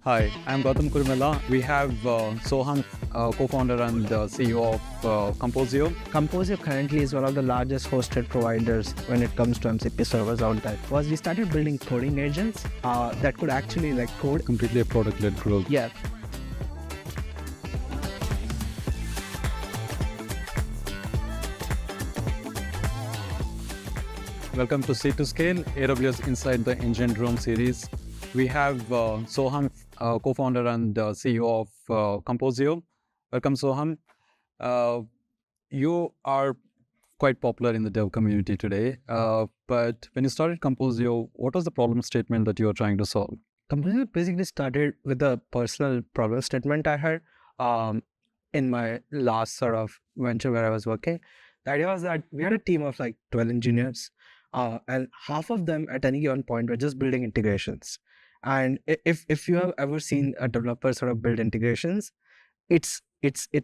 Hi, I'm Gautam Kurmila. We have Soham, co-founder and CEO of Composio. Composio currently is one of the largest hosted providers when it comes to MCP servers out there. We started building coding agents that could actually code. Completely a product-led growth. Yeah. Welcome to Seed to Scale, AWS Inside the Engine Room series. We have Soham, co-founder and CEO of Composio. Welcome, Soham. You are quite popular in the dev community today, but when you started Composio, what was the problem statement that you were trying to solve? Composio basically started with a personal problem statement I had in my last sort of venture where I was working. The idea was that we had a team of 12 engineers, and half of them at any given point were just building integrations. And if you have ever seen a developer sort of build integrations, it's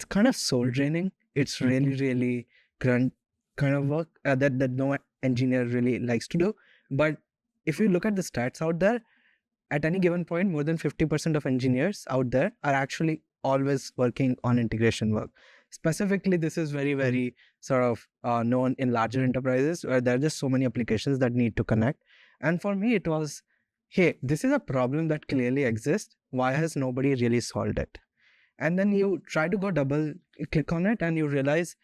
kind of soul draining. It's really grunt kind of work that no engineer really likes to do. But if you look at the stats out there, at any given point, more than 50% of engineers out there are actually always working on integration work. Specifically, this is very sort of known in larger enterprises where there are just so many applications that need to connect. And for me, it was, hey, this is a problem that clearly exists. Why has nobody really solved it? And then you try to go double click on it and you realize,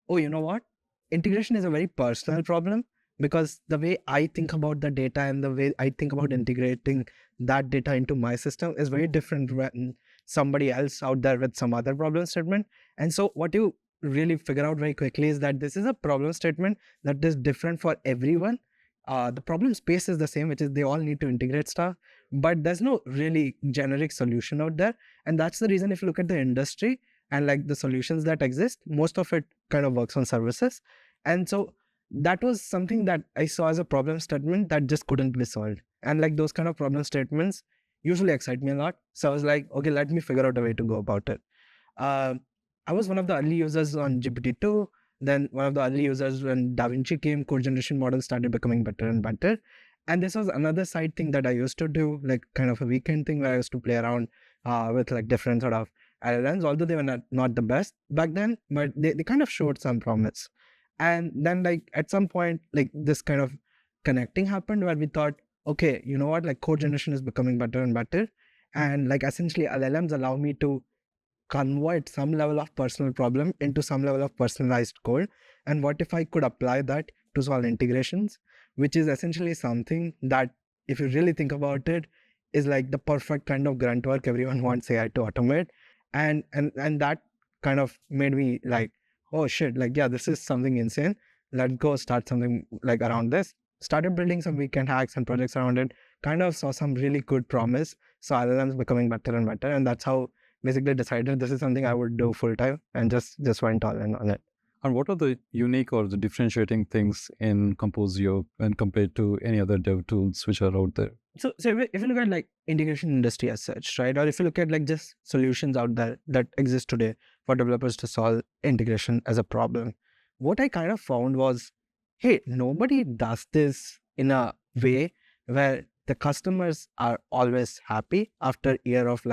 oh, you know what? Integration is a very personal problem because the way I think about the data and the way I think about integrating that data into my system is very different when somebody else out there with some other problem statement. And so what you really figure out very quickly is that this is a problem statement that is different for everyone. The problem space is the same, which is they all need to integrate stuff, but there's no really generic solution out there. And that's the reason if you look at the industry and the solutions that exist, most of it kind of works on services. And so that was something that I saw as a problem statement that just couldn't be solved. And those kind of problem statements usually excite me a lot. So I was like, okay, let me figure out a way to go about it. I was one of the early users on GPT-2. Then one of the early users when DaVinci came, code generation models started becoming better and better. And this was another side thing that I used to do, kind of a weekend thing where I used to play around with different sort of LLMs, although they were not the best back then, but they kind of showed some promise. And then at some point, this kind of connecting happened where we thought, okay, you know what, code generation is becoming better and better. And essentially LLMs allow me to convert some level of personal problem into some level of personalized code. And what if I could apply that to solve integrations, which is essentially something that, if you really think about it, is the perfect kind of grunt work everyone wants AI to automate. And that kind of made me oh shit, yeah, this is something insane. Let's go start something around this. Started building some weekend hacks and projects around it. Kind of saw some really good promise. So LLMs becoming better and better. And that's how basically decided this is something I would do full time and just went all in on it. And what are the unique or the differentiating things in Composio when compared to any other dev tools which are out there? So if you look at integration industry as such, right? Or if you look at just solutions out there that exist today for developers to solve integration as a problem, what I kind of found was, hey, nobody does this in a way where the customers are always happy after a year of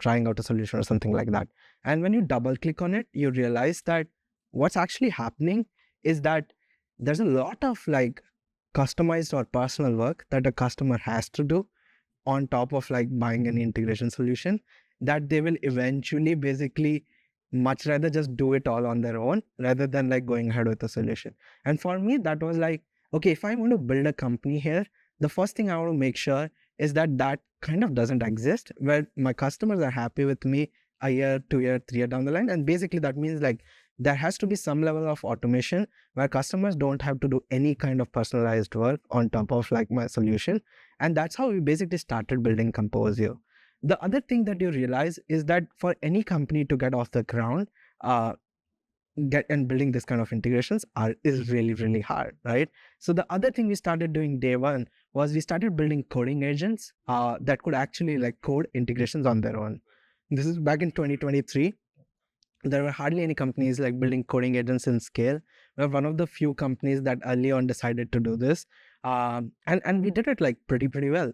trying out a solution or something like that. And when you double click on it, you realize that what's actually happening is that there's a lot of customized or personal work that a customer has to do on top of buying an integration solution that they will eventually basically much rather just do it all on their own rather than going ahead with a solution. And for me, that was okay, if I want to build a company here, the first thing I want to make sure is that kind of doesn't exist, where my customers are happy with me a year, 2 year, 3 year down the line. And basically that means there has to be some level of automation where customers don't have to do any kind of personalized work on top of my solution. And that's how we basically started building Composio. The other thing that you realize is that for any company to get off the ground, building this kind of integrations is really hard, right? So the other thing we started doing day one was we started building coding agents that could actually code integrations on their own. This is back in 2023. There were hardly any companies building coding agents in scale. We're one of the few companies that early on decided to do this. And we did it pretty well.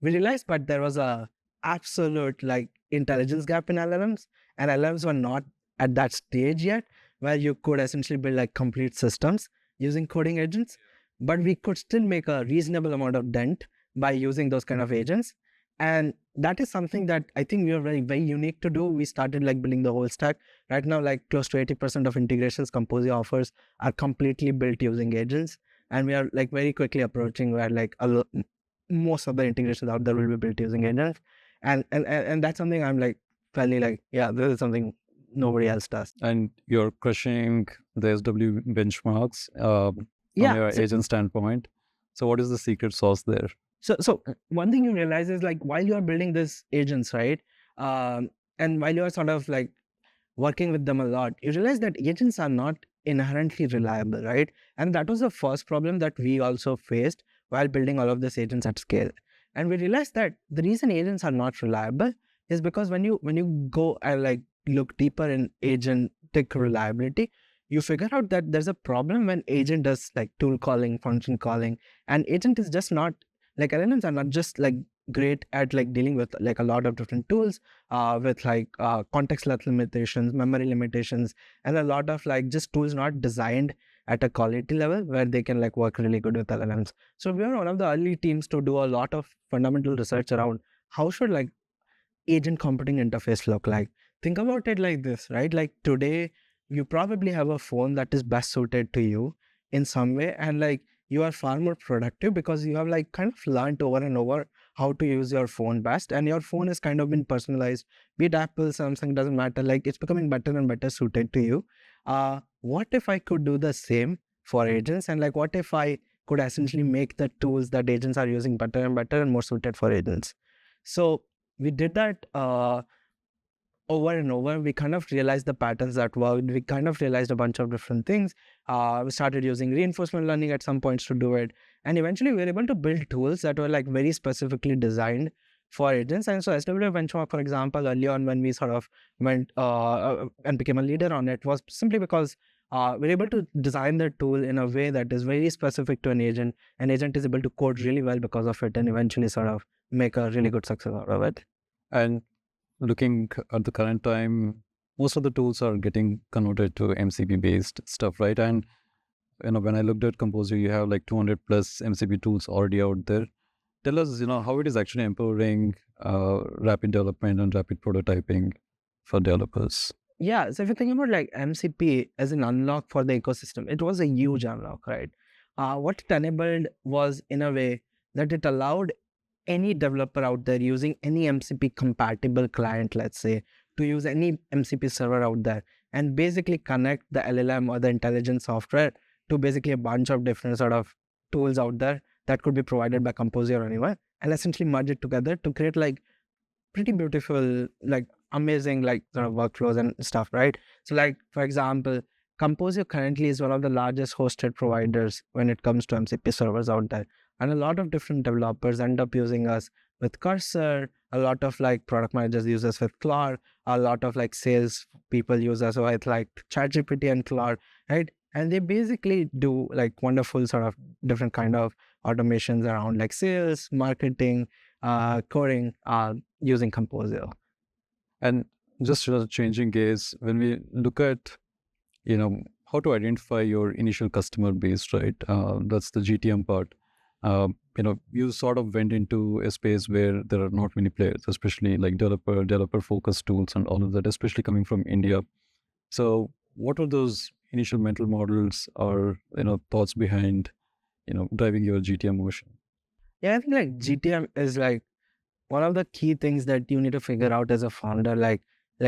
We realized, but there was a absolute like intelligence gap in LLMs, and LLMs were not at that stage yet where you could essentially build like complete systems using coding agents, but we could still make a reasonable amount of dent by using those kind of agents. And that is something that I think we are very, very unique to do. We started like building the whole stack. Right now, like close to 80% of integrations Composio offers are completely built using agents. And we are like very quickly approaching where like most of the integrations out there will be built using agents. And that's something I'm like fairly like, yeah, this is something nobody else does. And you're crushing the SW benchmarks from your So, agent standpoint. So what is the secret sauce there? So one thing you realize is like while you are building these agents, right? And while you are sort of like working with them a lot, you realize that agents are not inherently reliable, right? And that was the first problem that we also faced while building all of these agents at scale. And we realized that the reason agents are not reliable is because when you go and like look deeper in agentic reliability, you figure out that there's a problem when agent does like tool calling, function calling, and agent is just not like LLMs are not just like great at like dealing with like a lot of different tools with like context limitations, memory limitations, and a lot of like just tools not designed at a quality level where they can like work really good with LLMs. So we are one of the early teams to do a lot of fundamental research around how should like agent computing interface look like. Think about it like this, right? Like today, you probably have a phone that is best suited to you in some way, and like you are far more productive because you have like kind of learned over and over how to use your phone best, and your phone is kind of been personalized. Be it Apple, Samsung, doesn't matter. Like it's becoming better and better suited to you. What if I could do the same for agents, and like what if I could essentially make the tools that agents are using better and better and more suited for agents? So we did that over and over. We kind of realized the patterns that worked. We kind of realized a bunch of different things. We started using reinforcement learning at some points to do it. And eventually we were able to build tools that were like very specifically designed for agents. And so SWE-benchmark, for example, early on when we sort of went and became a leader on it was simply because we're able to design the tool in a way that is very specific to an agent. An agent is able to code really well because of it and eventually sort of make a really good success out of it. And looking at the current time, most of the tools are getting converted to MCP based stuff, right? And when I looked at Composio, you have like 200 plus MCP tools already out there. Tell us, how it is actually empowering rapid development and rapid prototyping for developers. Yeah, so if you think about like MCP as an unlock for the ecosystem, it was a huge unlock, right? What it enabled was in a way that it allowed any developer out there using any MCP compatible client, let's say, to use any MCP server out there and basically connect the LLM or the intelligence software to basically a bunch of different sort of tools out there that could be provided by Composio or anywhere, and essentially merge it together to create like pretty beautiful, like amazing, like sort of workflows and stuff, right? So like, for example, Composio currently is one of the largest hosted providers when it comes to MCP servers out there. And a lot of different developers end up using us with Cursor. A lot of like product managers use us with Claude. A lot of like sales people use us with like ChatGPT and Claude, right? And they basically do like wonderful sort of different kind of automations around like sales, marketing, coding, using Composio. And just changing gears, when we look at, how to identify your initial customer base, right? That's the GTM part. You sort of went into a space where there are not many players, especially like developer focused tools and all of that, especially coming from India. So what are those initial mental models or, thoughts behind, driving your GTM motion? Yeah, I think like GTM is like one of the key things that you need to figure out as a founder, like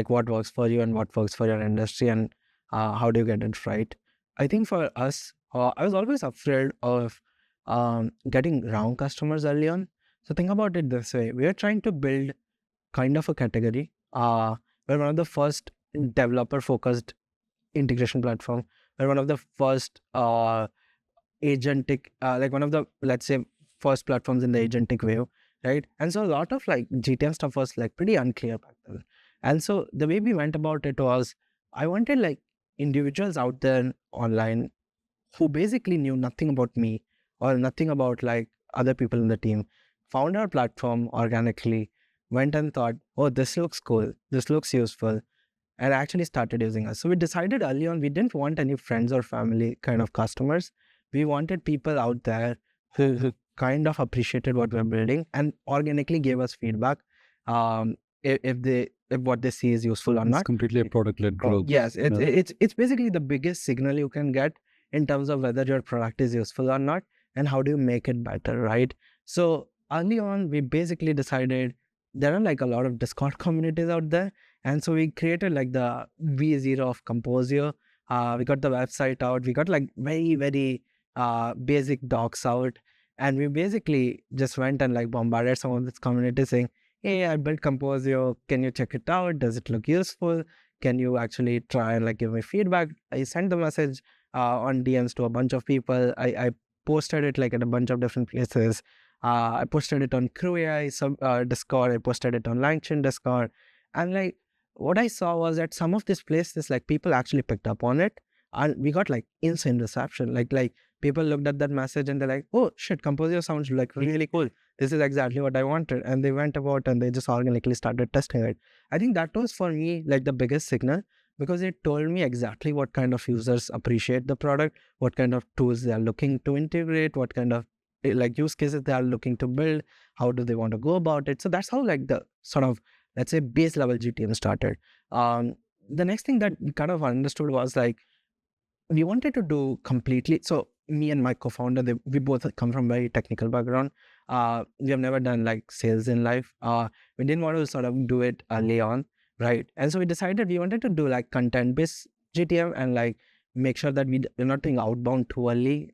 what works for you and what works for your industry and how do you get it right. I think for us, I was always afraid of getting wrong customers early on. So think about it this way. We are trying to build kind of a category. We're one of the first developer-focused integration platform. We're one of the first agentic, like one of the, let's say, first platforms in the agentic wave, right? And so a lot of like GTM stuff was like pretty unclear back then. And so the way we went about it was, I wanted like individuals out there online who basically knew nothing about me or nothing about like other people in the team, found our platform organically, went and thought, oh, this looks cool, this looks useful, and actually started using us. So we decided early on we didn't want any friends or family kind of customers. We wanted people out there who kind of appreciated what we're building and organically gave us feedback, if what they see is useful or It's not. completely a product-led growth. Yes, Yeah. it's basically the biggest signal you can get in terms of whether your product is useful or not, and how do you make it better, right? So early on, we basically decided there are like a lot of Discord communities out there, and so we created like the V0 of Composio. We got the website out. We got like very basic docs out, and we basically just went and like bombarded some of this community saying, hey, I built Composio. Can you check it out? Does it look useful? Can you actually try and like give me feedback? I sent the message on DMs to a bunch of people. I posted it like at a bunch of different places. I posted it on Crew AI Discord. I posted it on LangChain Discord. And like what I saw was that some of these places, like people actually picked up on it, and we got like insane reception. Like people looked at that message and they're like, oh shit, Composio sounds like really cool. This is exactly what I wanted. And they went about and they just organically started testing it. I think that was for me like the biggest signal, because it told me exactly what kind of users appreciate the product, what kind of tools they are looking to integrate, what kind of like use cases they are looking to build, how do they want to go about it. So that's how like the sort of, let's say, base level GTM started. The next thing that we kind of understood was like, we wanted to do completely. So me and my co-founder, we both come from very technical background. We have never done like sales in life. We didn't want to sort of do it early on, right? And so we decided we wanted to do like content-based GTM and like make sure that we're not doing outbound too early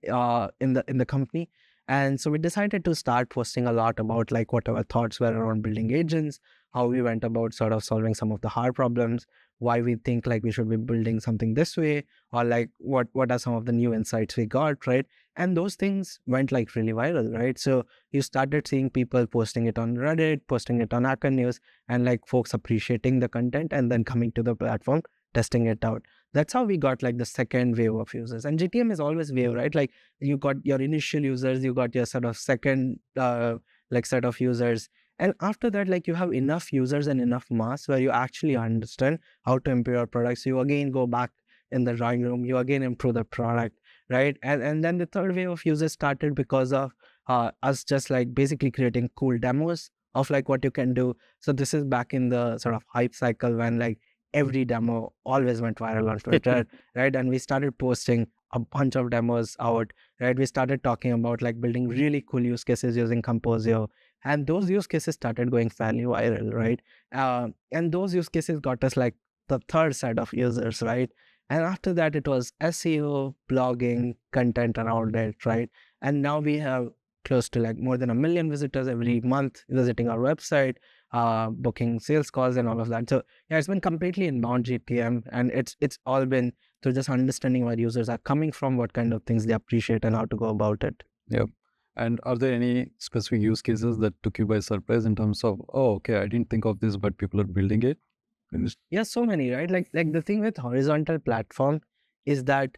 in the company. And so we decided to start posting a lot about like what our thoughts were around building agents, how we went about sort of solving some of the hard problems, why we think like we should be building something this way, or like what are some of the new insights we got, right? And those things went like really viral, right? So you started seeing people posting it on Reddit, posting it on Hacker News, and like folks appreciating the content and then coming to the platform, testing it out. That's how we got like the second wave of users. And GTM is always wave, right? Like you got your initial users, you got your sort of second like set of users, and after that, like you have enough users and enough mass where you actually understand how to improve your products. You again go back in the drawing room, you again improve the product, right? And then the third wave of users started because of us just like basically creating cool demos of like what you can do. So this is back in the sort of hype cycle when like every demo always went viral on Twitter, right? And we started posting a bunch of demos out, right? We started talking about like building really cool use cases using Composio, and those use cases started going fairly viral, right? And those use cases got us like the third set of users, right? And after that, it was SEO, blogging, content around it, right? And now we have close to like more than 1 million visitors every month visiting our website, booking sales calls and all of that. So yeah, it's been completely inbound GTM, and it's all been through just understanding where users are coming from, what kind of things they appreciate, and how to go about it. Yep. And are there any specific use cases that took you by surprise in terms of, oh, okay, I didn't think of this, but people are building it? Yeah, so many, right? Like the thing with horizontal platform is that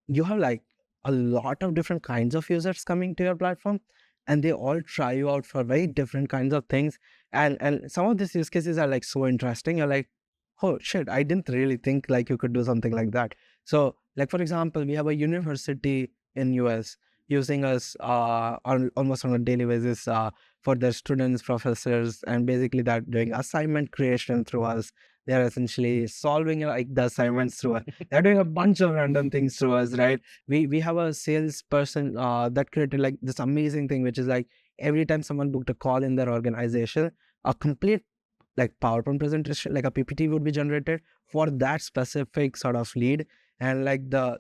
you have like a lot of different kinds of users coming to your platform, and they all try you out for very different kinds of things. And some of these use cases are like so interesting. You're like, oh shit, I didn't really think like you could do something like that. So like for example, we have a university in US using us on almost on a daily basis for their students, professors, and basically they're doing assignment creation through us. They're essentially solving like the assignments through us. They're doing a bunch of random things through us, right? We have a salesperson that created like this amazing thing, which is like every time someone booked a call in their organization, a complete like PowerPoint presentation, like a PPT would be generated for that specific sort of lead. And like the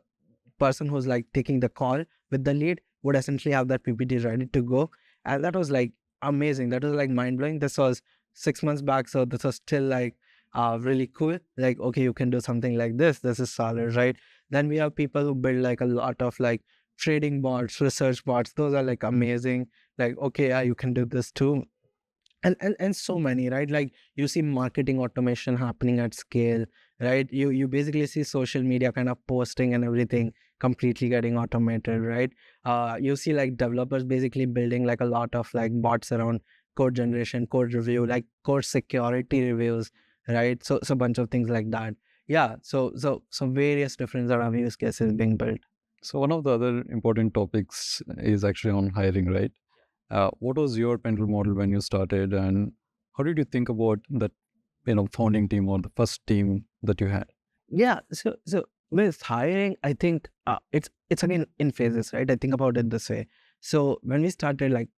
person who's like taking the call with the lead would essentially have that PPT ready to go. And that was like amazing. That was like mind blowing. This was 6 months back. So this was still like really cool. Like, okay, you can do something like this. This is solid, right? Then we have people who build like a lot of like trading bots, research bots. Those are like amazing. Like, okay, yeah, you can do this too. And so many, right? Like you see marketing automation happening at scale, right? You basically see social media kind of posting and everything completely getting automated, right? You see like developers basically building like a lot of like bots around code generation, code review, like code security reviews, right? So a bunch of things like that. Yeah. So various different sort of use cases being built. So one of the other important topics is actually on hiring, right? What was your mental model when you started, and how did you think about that, founding team or the first team that you had? Yeah. So with hiring, I think it's again in phases, right? I think about it this way. So when we started, like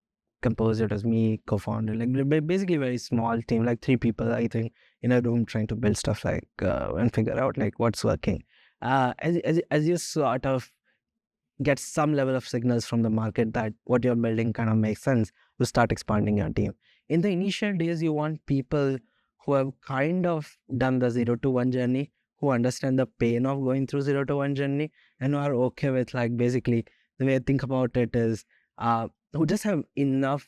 Composio, it was me, co-founder, like basically very small team, like 3 people, I think, in a room trying to build stuff like and figure out like what's working. As you sort of get some level of signals from the market that what you're building kind of makes sense, you start expanding your team. In the initial days, you want people who have kind of done the 0 to 1 journey, who understand the pain of going through 0 to 1 journey, and who are okay with, like, basically the way I think about it is who just have enough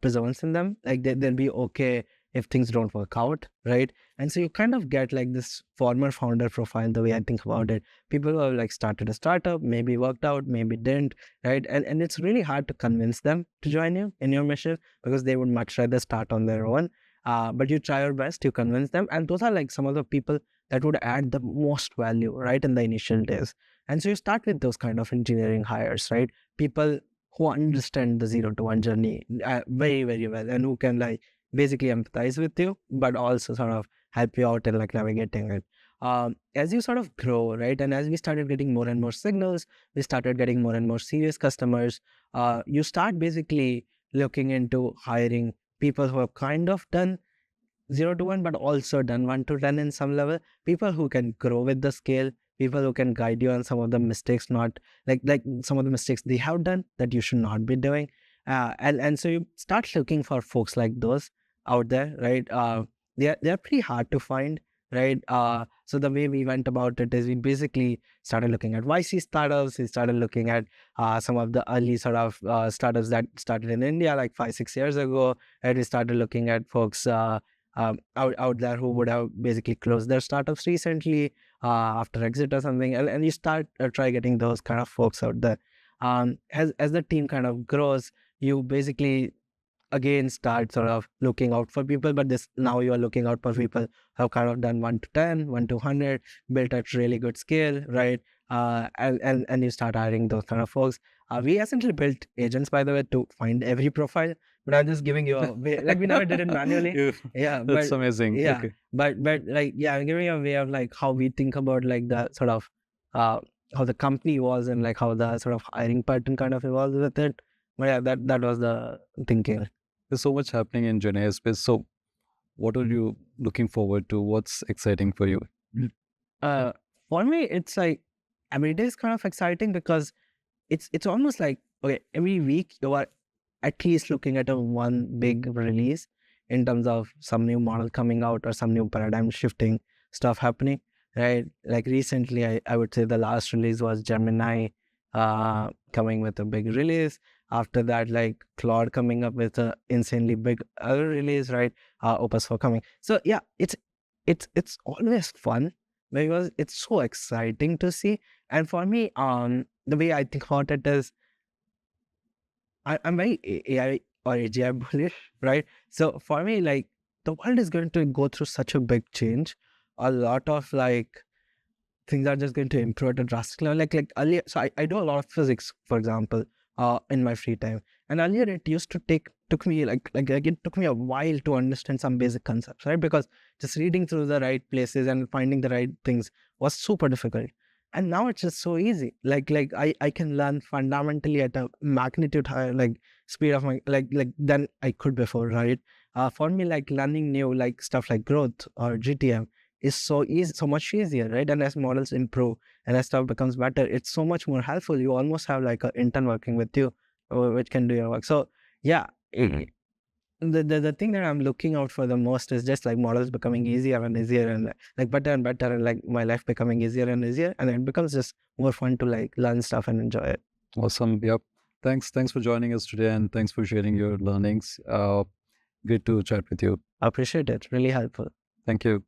perseverance in them. Like they'll be okay if things don't work out, right? And so you kind of get like this former founder profile, the way I think about it. People who have like started a startup, maybe worked out, maybe didn't, right? And it's really hard to convince them to join you in your mission because they would much rather start on their own. But you try your best, you convince them. And those are like some of the people that would add the most value, right, in the initial days. And so you start with those kind of engineering hires, right? People who understand the 0 to 1 journey very, very well, and who can like basically empathize with you, but also sort of help you out in like navigating it. As you sort of grow, right, and as we started getting more and more signals, we started getting more and more serious customers. You start basically looking into hiring people who have kind of done 0 to 1, but also done 1 to 10 in some level. People who can grow with the scale, people who can guide you on some of the mistakes, not like some of the mistakes they have done that you should not be doing. And so you start looking for folks like those out there, right? They're pretty hard to find, right? So the way we went about it is we basically started looking at YC startups. We started looking at some of the early sort of startups that started in India like 5-6 years ago. And we started looking at folks out there who would have basically closed their startups recently after exit or something, and you start try getting those kind of folks out there. As the team kind of grows, you basically again start sort of looking out for people, but this now you are looking out for people who have kind of done 1 to 10, 1 to 100, built at really good scale, right? And you start hiring those kind of folks. We essentially built agents, by the way, to find every profile, but I'm just giving you a way, like we never did it manually. Yeah, That's but amazing. yeah, Okay. but like, yeah, I'm giving you a way of like how we think about like the sort of how the company was and like how the sort of hiring pattern kind of evolved with it. But yeah, that was the thinking. There's so much happening in Gen AI space. So what are you looking forward to? What's exciting for you? For me, it's like every day is kind of exciting because it's almost like, okay, every week you are at least looking at a one big release in terms of some new model coming out or some new paradigm shifting stuff happening, right? Like recently, I would say the last release was Gemini coming with a big release. After that, like Claude coming up with a insanely big other release, right? Opus 4 coming. So yeah, it's always fun because it's so exciting to see. And for me, the way I think about it is I'm very AI or AGI bullish, right? So for me, like the world is going to go through such a big change. A lot of like things are just going to improve at a drastic level. Like earlier, so I do a lot of physics, for example, in my free time. And earlier it used to took me like it took me a while to understand some basic concepts, right? Because just reading through the right places and finding the right things was super difficult. And now it's just so easy. Like I can learn fundamentally at a magnitude higher like speed of my like than I could before, right? For me, like learning new like stuff like growth or GTM is so easy, so much easier, right? And as models improve and as stuff becomes better, it's so much more helpful. You almost have like an intern working with you, which can do your work. So yeah, the thing that I'm looking out for the most is just like models becoming easier and easier and like better and better, and like my life becoming easier and easier, and it becomes just more fun to like learn stuff and enjoy it. Awesome. Yep. Thanks for joining us today, and thanks for sharing your learnings. Great to chat with you. I appreciate it. Really helpful. Thank you.